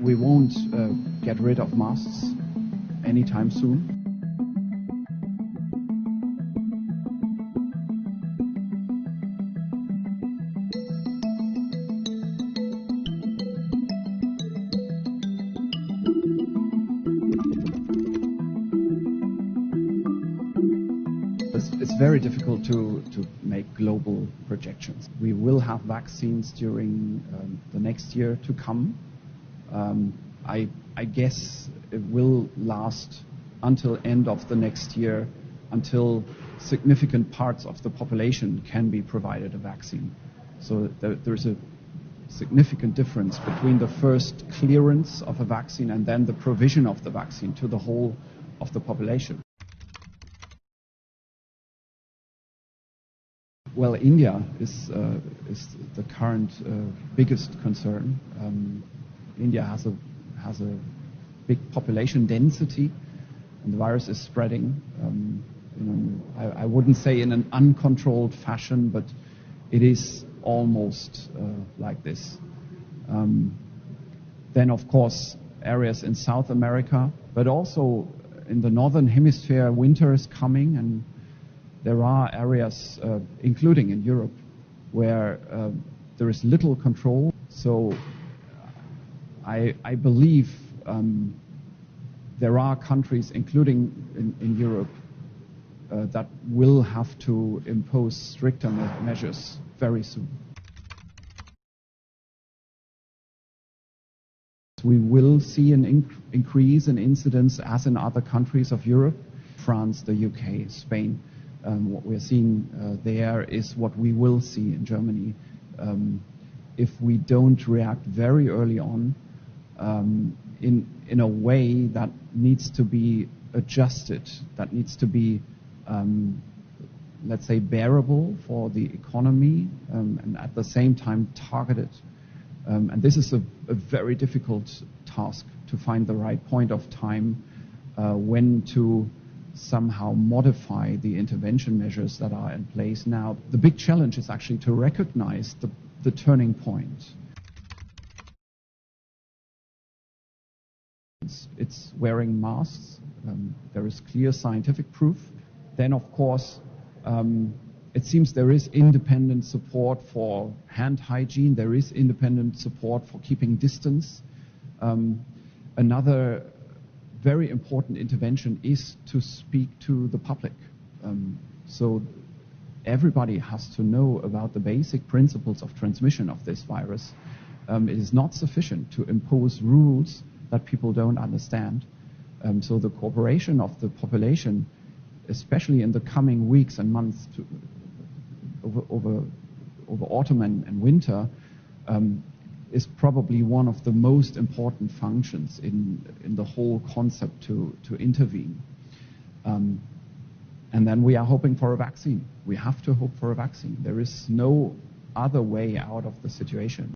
We won't get rid of masks anytime soon. It's very difficult to make global projections. We will have vaccines during the next year to come. I guess it will last until end of the next year, until significant parts of the population can be provided a vaccine. So there's a significant difference between the first clearance of a vaccine and then the provision of the vaccine to the whole of the population. Well, India is the current biggest concern. India has a big population density, and the virus is spreading. I wouldn't say in an uncontrolled fashion, but it is almost like this. Then, of course, areas in South America, but also in the northern hemisphere, winter is coming, and there are areas, including in Europe, where there is little control. So I believe there are countries, including in Europe, that will have to impose stricter measures very soon. We will see an increase in incidence as in other countries of Europe, France, the UK, Spain. What we're seeing there is what we will see in Germany if we don't react very early on in a way that needs to be adjusted, that needs to be, let's say, bearable for the economy and at the same time targeted. And this is a very difficult task, to find the right point of time when to somehow modify the intervention measures that are in place now. The big challenge is actually to recognize the turning point. It's wearing masks. There is clear scientific proof. Then, of course, it seems there is independent support for hand hygiene. There is independent support for keeping distance. Another very important intervention is to speak to the public. So everybody has to know about the basic principles of transmission of this virus. It is not sufficient to impose rules that people don't understand. So the cooperation of the population, especially in the coming weeks and months over autumn and winter, is probably one of the most important functions in the whole concept to intervene. And then we are hoping for a vaccine. We have to hope for a vaccine. There is no other way out of the situation.